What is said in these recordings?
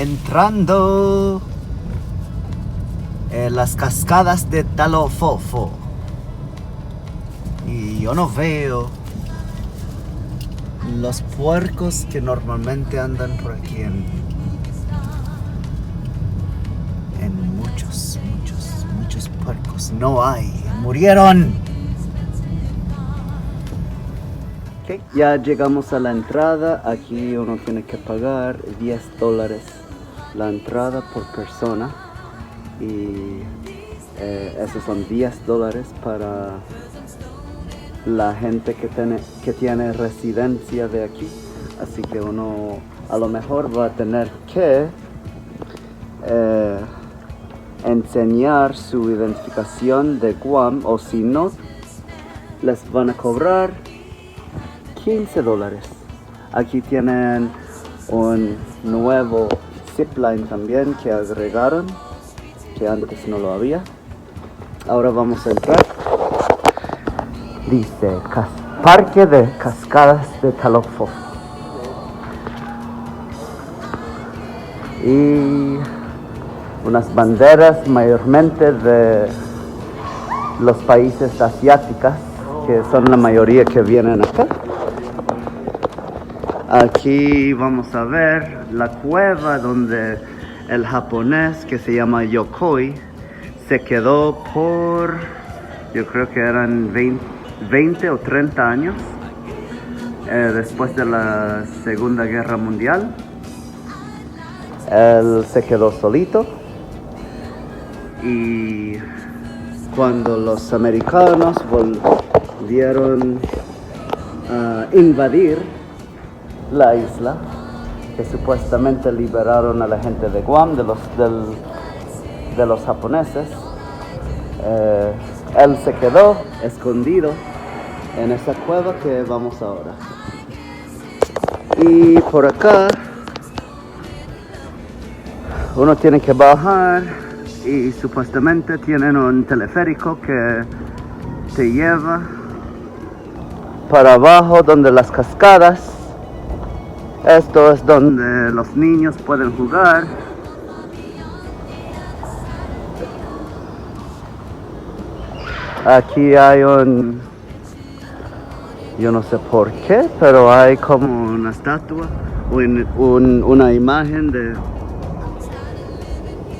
entrando en las cascadas de Talofofo. Y yo no veo los puercos que normalmente andan por aquí en muchos puercos. No hay, murieron. Okay, ya llegamos a la entrada. Aquí uno tiene que pagar $10 la entrada por persona. Y esos son $10 para la gente que tiene residencia de aquí. Así que uno a lo mejor va a tener que enseñar su identificación de Guam, o si no, les van a cobrar $15. Aquí tienen un nuevo zipline también que agregaron, que antes no lo había. Ahora vamos a entrar. Dice Parque de Cascadas de Talofofo. Y unas banderas mayormente de los países asiáticos, que son la mayoría que vienen acá. Aquí vamos a ver la cueva donde el japonés que se llama Yokoi se quedó por, yo creo que eran 20 o 30 años después de la Segunda Guerra Mundial. Él se quedó solito, y cuando los americanos volvieron a invadir la isla, que supuestamente liberaron a la gente de Guam de los japoneses, él se quedó escondido en esa cueva que vamos ahora. Y por acá uno tiene que bajar, y supuestamente tienen un teleférico que te lleva para abajo donde las cascadas. Esto es donde los niños pueden jugar. Aquí hay yo no sé por qué, pero hay como una estatua, una imagen de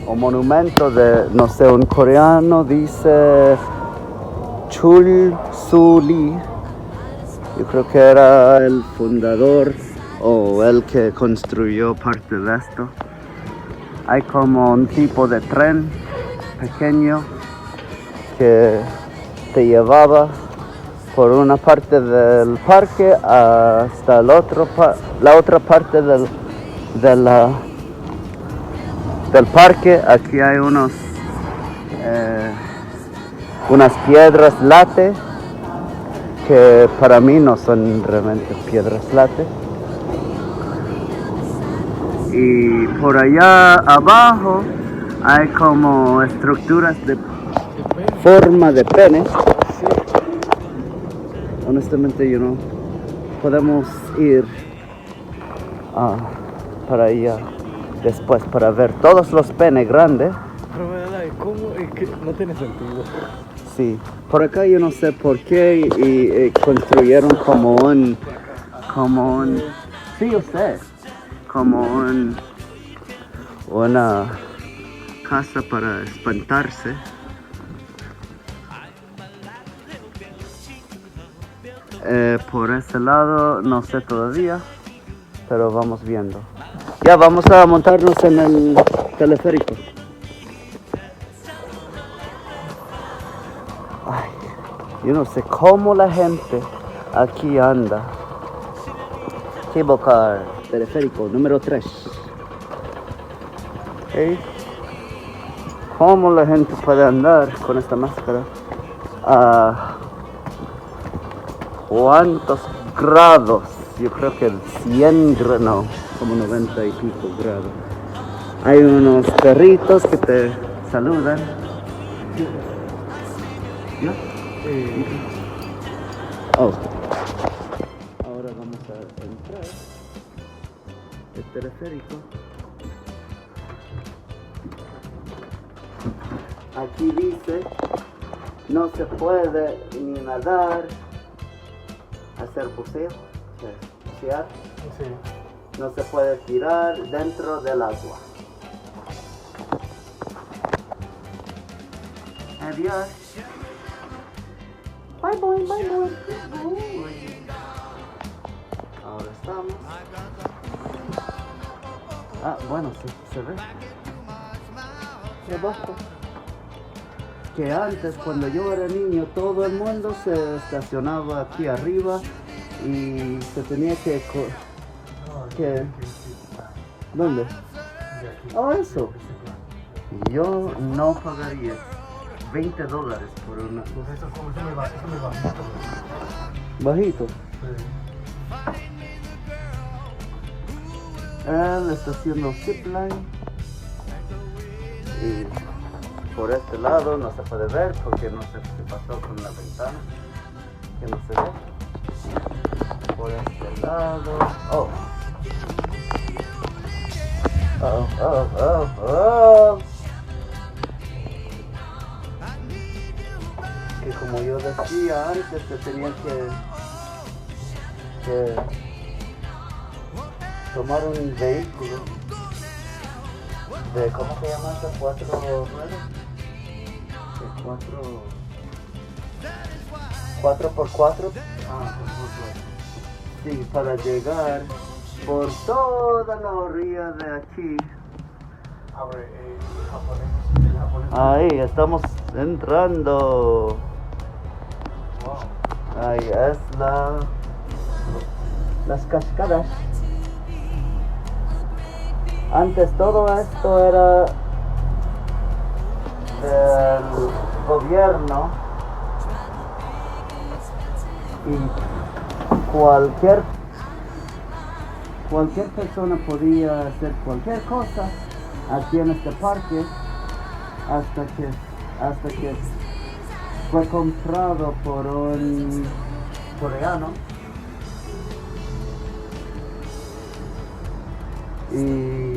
un monumento de, no sé, un coreano, dice Chul Soo Lee. Yo creo que era el fundador o el que construyó parte de esto. Hay como un tipo de tren pequeño que te llevaba por una parte del parque hasta la otra parte del parque. Aquí hay unas piedras late, que para mí no son realmente piedras late. Y por allá abajo hay como estructuras de forma de pene. Honestamente, podemos ir para allá después para ver todos los penes grandes. Pero ¿cómo? Es que no tiene sentido. Sí, por acá yo no sé por qué y construyeron como un, sí, yo sé, como una casa para espantarse. Por ese lado no sé todavía, pero vamos viendo. Ya vamos a montarnos en el teleférico. Ay, yo no sé cómo la gente aquí anda. Cable car, teleférico número 3. Okay. ¿Cómo la gente puede andar con esta máscara? ¿Cuántos grados? Yo creo que 100 grados, no, como 90 y pico grados. Hay unos perritos que te saludan. ¿No? Oh. Ahora vamos a entrar el teleférico. Aquí dice, no se puede ni nadar, hacer buceo, bucear. Sí. No se puede tirar dentro del agua. Adiós. Bye boy, bye boy. Ahora estamos. Ah, bueno, se ve. Debajo. Que antes, cuando yo era niño, todo el mundo se estacionaba aquí arriba y se tenía que... ¿Dónde? Oh, eso. Yo no pagaría $20 por una... Pues eso es muy bajito. Bajito. Sí. Él está haciendo zipline. Y por este lado no se puede ver porque no sé qué pasó con la ventana. Que no se ve. Por este lado. Oh. Oh. Que como yo decía antes, se tenía que tomar un vehículo de, ¿cómo se llama eso? 4 ruedas. De 4x4. Ah, Sí, para llegar por toda la orilla de aquí. Abre el japonés. Ahí estamos entrando. Wow. Ahí es las cascadas. Antes todo esto era del gobierno y cualquier persona podía hacer cualquier cosa aquí en este parque hasta que fue comprado por un coreano y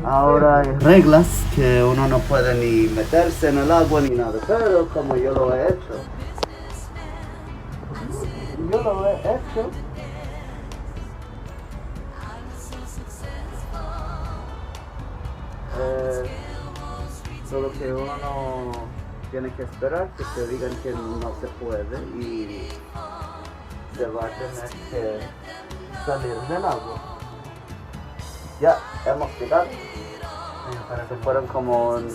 ahora hay reglas que uno no puede ni meterse en el agua ni nada, pero como yo lo he hecho, solo que uno tiene que esperar que te digan que no se puede y se va a tener que salir del agua. Ya hemos llegado. Se fueron como unos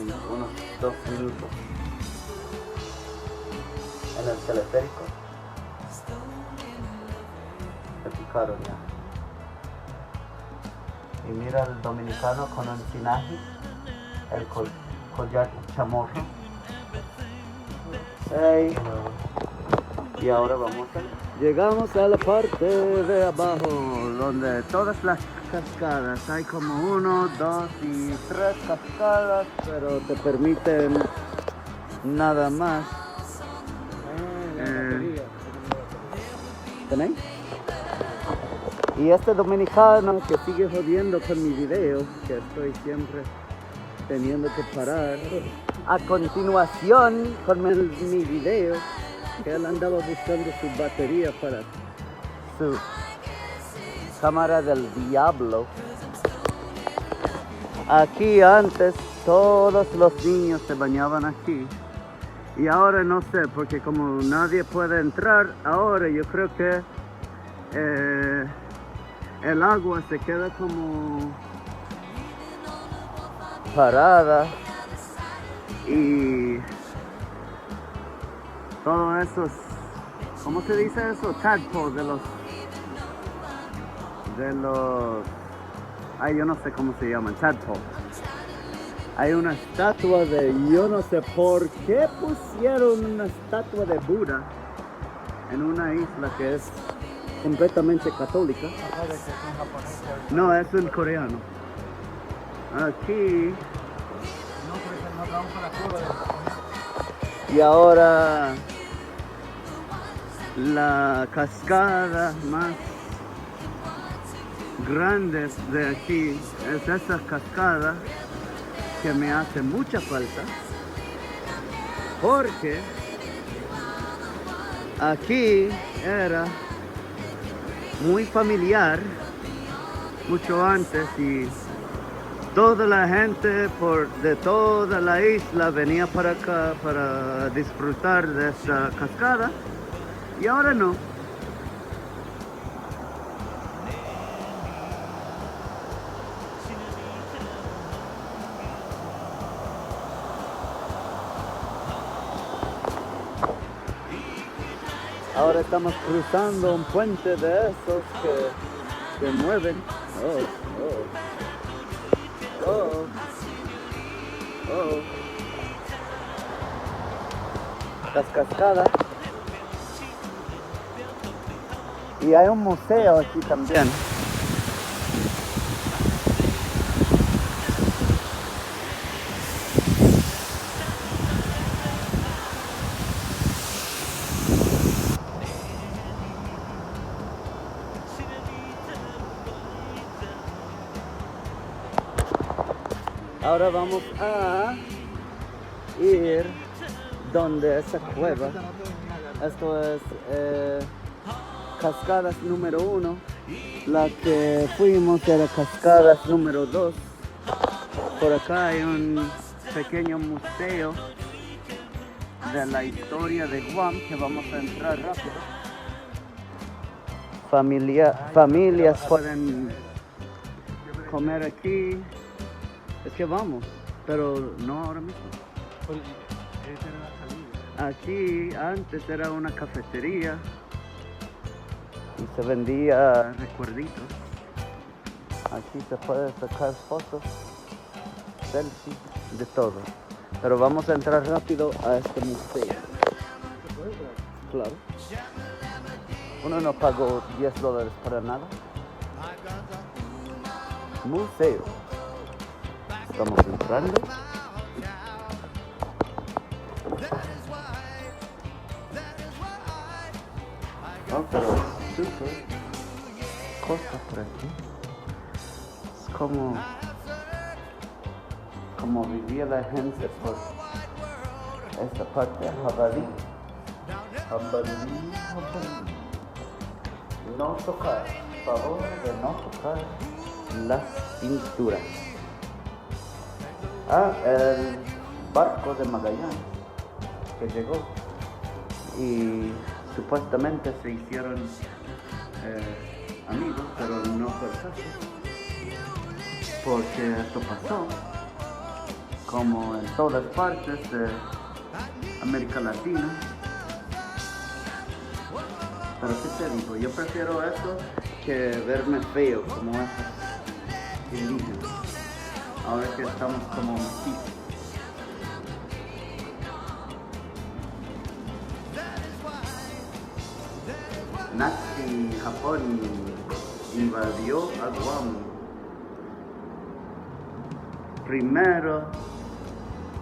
2 minutos en el teleférico. Se picaron ya. Y mira el dominicano con un tinaje, el collar chamorro. Hey. Y ahora vamos a... Llegamos a la parte de abajo, donde todas las cascadas, hay como 1, 2 y 3 cascadas, pero te permiten nada más. ¿Tenéis? Y este dominicano que sigue jodiendo con mi video, que estoy siempre teniendo que parar. A continuación con mi video, que él andaba buscando su batería para su cámara del diablo. Aquí antes todos los niños se bañaban aquí. Y ahora no sé, porque como nadie puede entrar, ahora yo creo que el agua se queda como parada y todo eso es, ¿cómo se dice eso? Tadpole ay, yo no sé cómo se llaman, tadpole. Hay una estatua de, yo no sé por qué pusieron una estatua de Buda en una isla que es completamente católica. No, es un coreano. Aquí. Y ahora la cascada más grande de aquí es esa cascada que me hace mucha falta. porque aquí era muy familiar mucho antes y toda la gente de toda la isla venía para acá para disfrutar de esta cascada y ahora no. Ahora estamos cruzando un puente de esos que mueven. Las cascadas. Y hay un museo aquí también. Ahora vamos a ir donde esa cueva. Esto es cascadas número 1. La que fuimos era cascadas número 2. Por acá hay un pequeño museo de la historia de Guam que vamos a entrar rápido. Familias pueden comer aquí. Es que vamos, pero no ahora mismo. Esa era la salida. Aquí antes era una cafetería y se vendía recuerditos. Aquí se puede sacar fotos, selfies, de todo. Pero vamos a entrar rápido a este museo. Claro. Uno no pagó $10 para nada. Museo. Estamos entrando. Oh, pero súper cosas por aquí. Es como vivía la gente por esta parte. Jabalí. No tocar. Favor de no tocar las pinturas. El barco de Magallanes que llegó y supuestamente se hicieron amigos, pero no fue el caso, porque esto pasó como en todas partes de América Latina. Pero ¿qué te digo? Yo prefiero eso que verme feo como esos indígenas. Ahora que estamos como mestizos. Nazi Japón invadió a Guam. Primero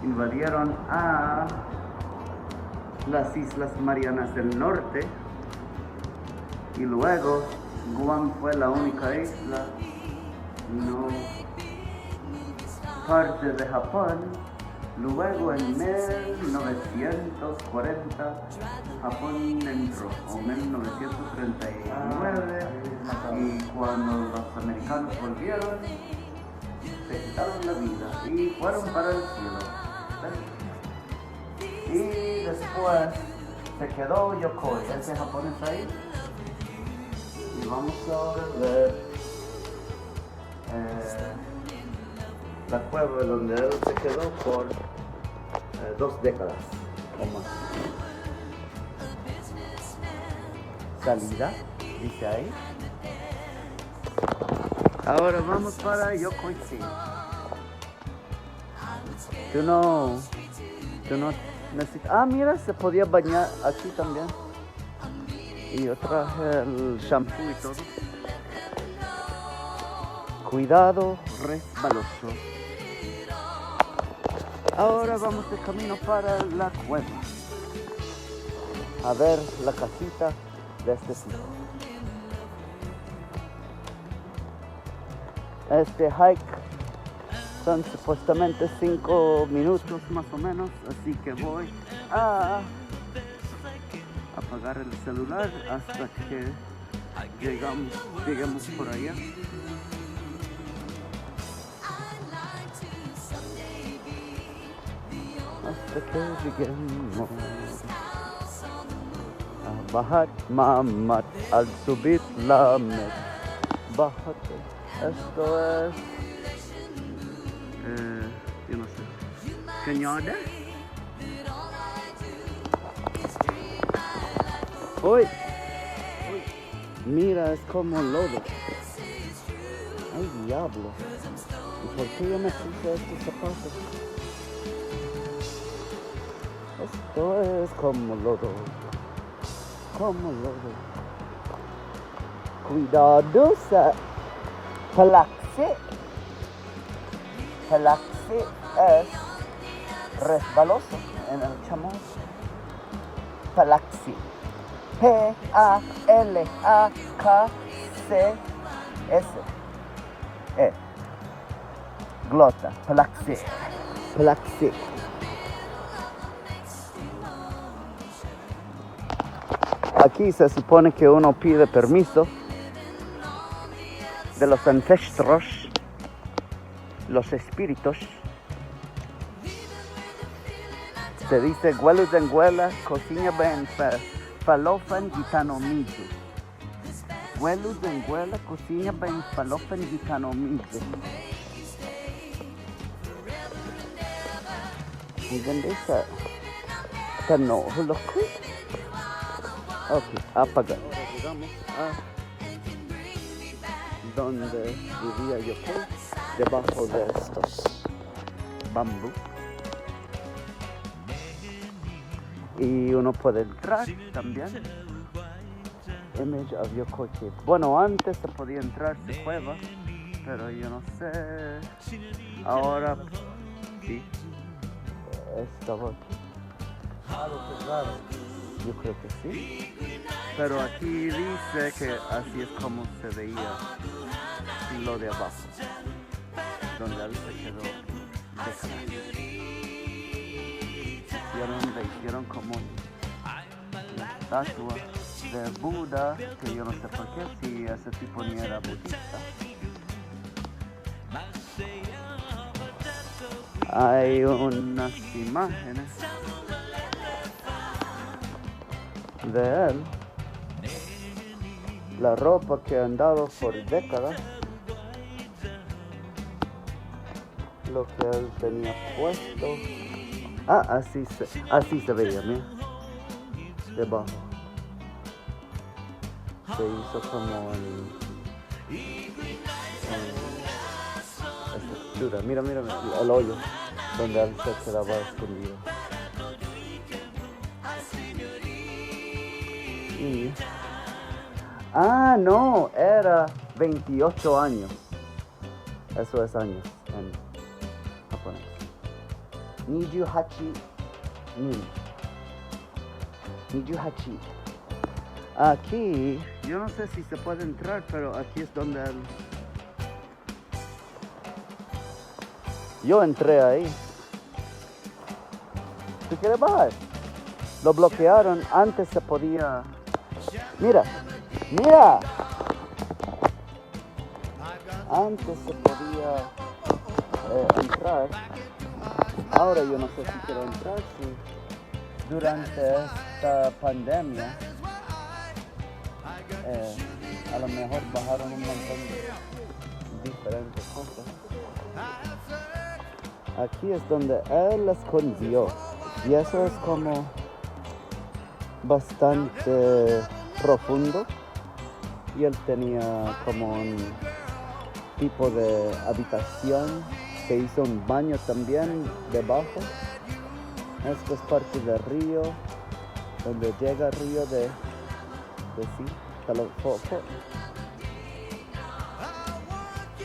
invadieron a las Islas Marianas del Norte y luego Guam fue la única isla no parte de Japón. Luego en 1940 Japón entró, o 1939, y cuando los americanos volvieron se quitaron la vida y fueron para el cielo. Y después se quedó Yokoi, ese japonés ahí, y vamos ahora a ver la cueva donde él se quedó por 2 décadas o más. Salida, dice ahí. Ahora vamos para Yokoichi. Tú no necesitas. Ah, mira, se podía bañar aquí también. Y yo traje el shampoo y todo. Cuidado resbaloso. Ahora vamos de camino para la cueva. A ver la casita de este tipo. Este hike Son supuestamente 5 minutos más o menos, así que voy a apagar el celular hasta que lleguemos por allá. Hasta que lleguemos a Bahat Mamad al subir la med. Bájate. Esto es yo no sé, Cañada. Uy, mira, es como lodo. Ay, diablo. ¿Y por qué yo me puse estos zapatos? Esto es como lodo. Como lodo. Cuidado, Palaxi. Palaxi es resbaloso en el chamón. Palaxi. P-A-L-A-K-C-S. Glota. Palaxi. Palaxi. Aquí se supone que uno pide permiso de los ancestros, los espíritus. Se dice Guelus en Guela, cocina ben falofan gitanomizu. Guelus en Guela, cocina ben falofan gitanomizu. ¿Y dónde está? ¿Está no? ¿Loco? Ok, apagar. Llegamos a donde vivía yo, debajo de estos bambú. Y uno puede entrar también. Image of Yokoche. Bueno, antes se podía entrar sin cueva, pero yo no sé. Ahora sí. Estaba aquí. Yo creo que sí. Pero aquí dice que así es como se veía lo de abajo, donde él se quedó décadas. Le hicieron como una estatua de Buda, que yo no sé por qué, si ese tipo ni era budista. Hay unas imágenes de él, la ropa que han dado por décadas, lo que él tenía puesto. Así se veía, mira, debajo. Se hizo como estructura. Mira, el hoyo donde él se quedaba escondido. Y no, era 28 años. Eso es años en japonés. Niju hachi ni. Niju hachi. Aquí, yo no sé si se puede entrar, pero aquí es donde él... Yo entré ahí. ¿Tú quieres bajar? Lo bloquearon, antes se podía... Mira. Antes se podía entrar. Ahora yo no sé si quiero entrar. Si durante esta pandemia a lo mejor bajaron un montón de diferentes cosas. Aquí es donde él escondió. Y eso es como bastante profundo. Y él tenía como un tipo de habitación. Se hizo un baño también debajo. Esto es parte del río, donde llega el río de sí, Talofofo.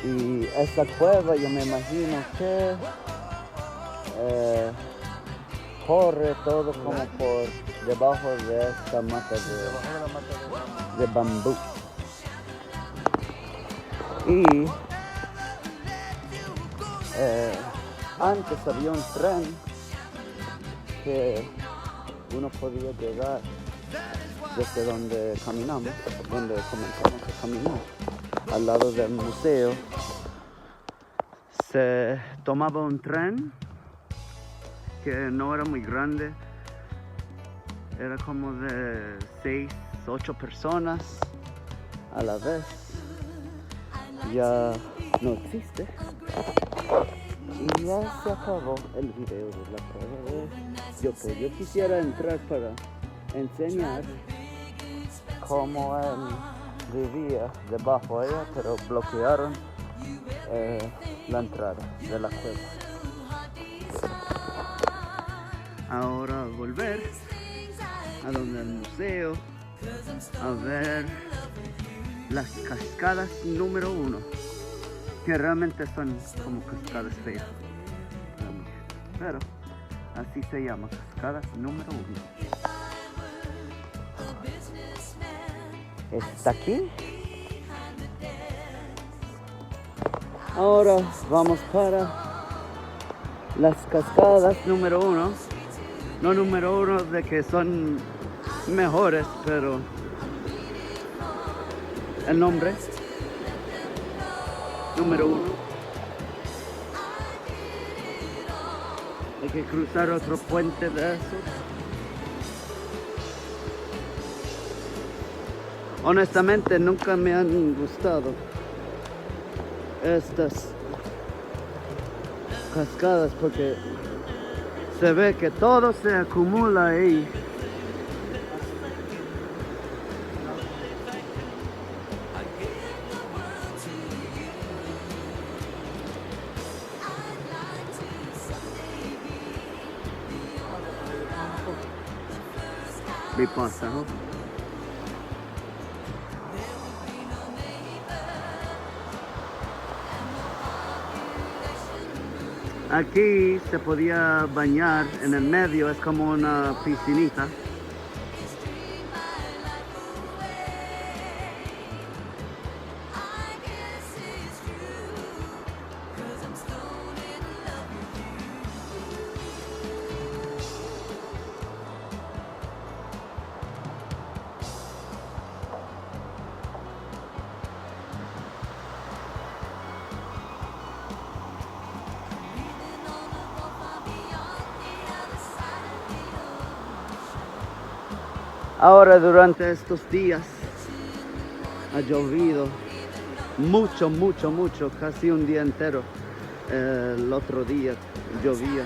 Y esta cueva yo me imagino que corre todo como por debajo de esta mata de bambú. Y Antes había un tren que uno podía llegar desde donde caminamos, donde comenzamos a caminar, al lado del museo. Se tomaba un tren que no era muy grande, era como de 6, 8 personas a la vez. Ya no existe y ya se acabó el video de la prueba de Yoko. Yo quisiera entrar para enseñar cómo él vivía debajo de ella, pero bloquearon la entrada de la cueva. Ahora volver a donde el museo a ver las cascadas número 1, que realmente son como cascadas feas, pero así se llama, cascadas número 1. Está aquí. Ahora vamos para las cascadas número 1. No número 1 de que son mejores, pero el nombre número 1. Hay que cruzar otro puente de esos. Honestamente nunca me han gustado estas cascadas porque se ve que todo se acumula ahí. Vipasa, ¿no? Aquí se podía bañar en el medio, es como una piscinita. Ahora durante estos días ha llovido mucho, casi un día entero. El otro día llovía,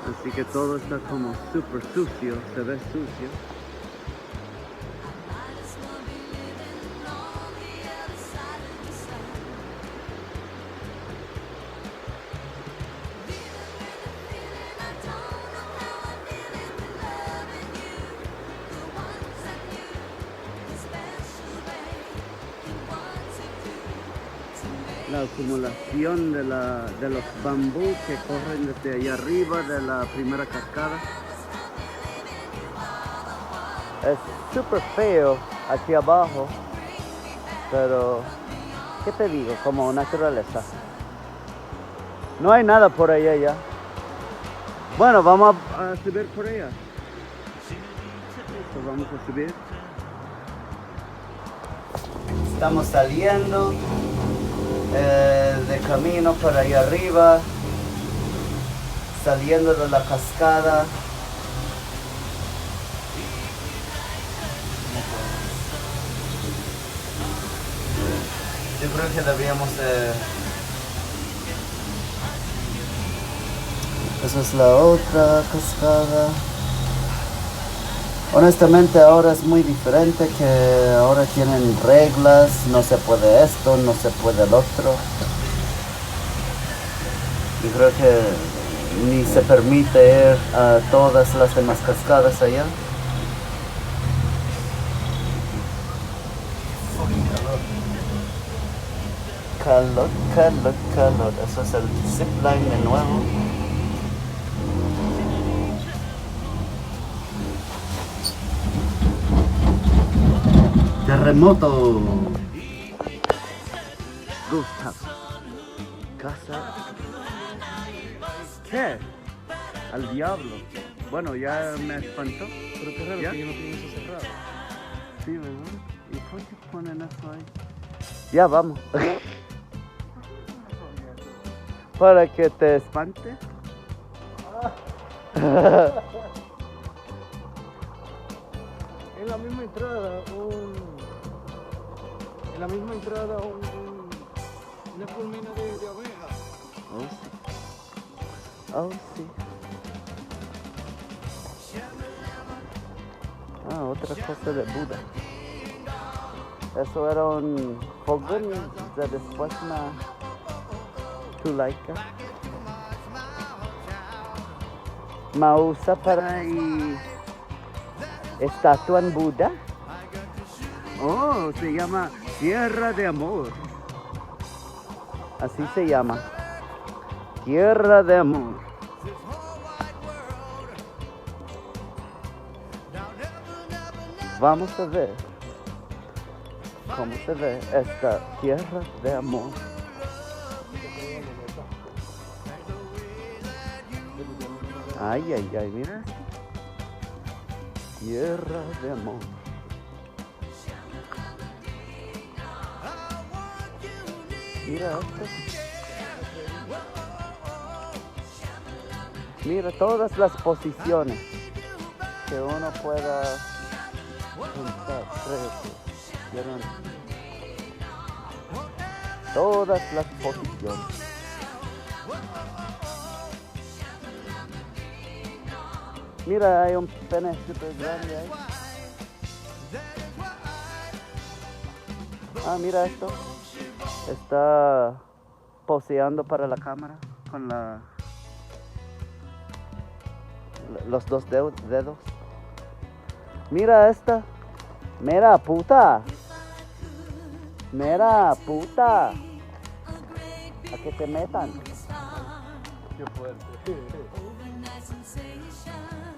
así que todo está como súper sucio, se ve sucio. La acumulación de los bambú que corren desde allá arriba de la primera cascada. Es súper feo aquí abajo, pero ¿qué te digo? Como naturaleza. No hay nada por allá ya. Bueno, vamos a subir por allá. Entonces vamos a subir. Estamos saliendo de camino para allá arriba, saliendo de la cascada. Yo creo que deberíamos esa es la otra cascada. Honestamente ahora es muy diferente, que ahora tienen reglas, no se puede esto, no se puede el otro. Yo creo que ni se permite ir a todas las demás cascadas allá. Calor. Eso es el zipline de nuevo. Terremoto. Gustav. Casa. ¿Qué? Al diablo. Bueno, ya me espantó. Pero qué raro ¿Ya? que yo no tengo eso cerrado. Sí, ¿verdad? ¿Y por qué ponen eso ahí? Ya vamos. Para que te espante. En la misma entrada, una colmena de abejas. Oh, sí. Oh, sí. Ah, otra cosa de Buda. Eso era un fogón de después una chulaica. Ma usa para estatua en Buda. Oh, se llama Tierra de Amor. Así se llama. Tierra de Amor. Vamos a ver cómo se ve esta Tierra de Amor. Ay, ay, ay, mira. Tierra de Amor. Mira esto. Mira todas las posiciones que uno pueda juntar. ¿Vieron? Todas las posiciones. Mira, hay un pene súper grande ahí. Ah, mira esto. Está poseando para la cámara con los dos dedos. Mira esta. Mira, puta. Mira, puta. A que te metan. Qué fuerte.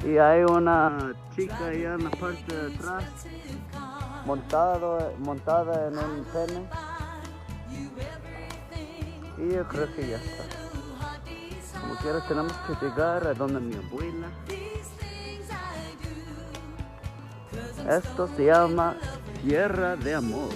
Y hay una chica allá en la parte de atrás, montada en un pene. Y yo creo que ya está. Como quiera tenemos que llegar a donde mi abuela. Esto se llama Tierra de Amor.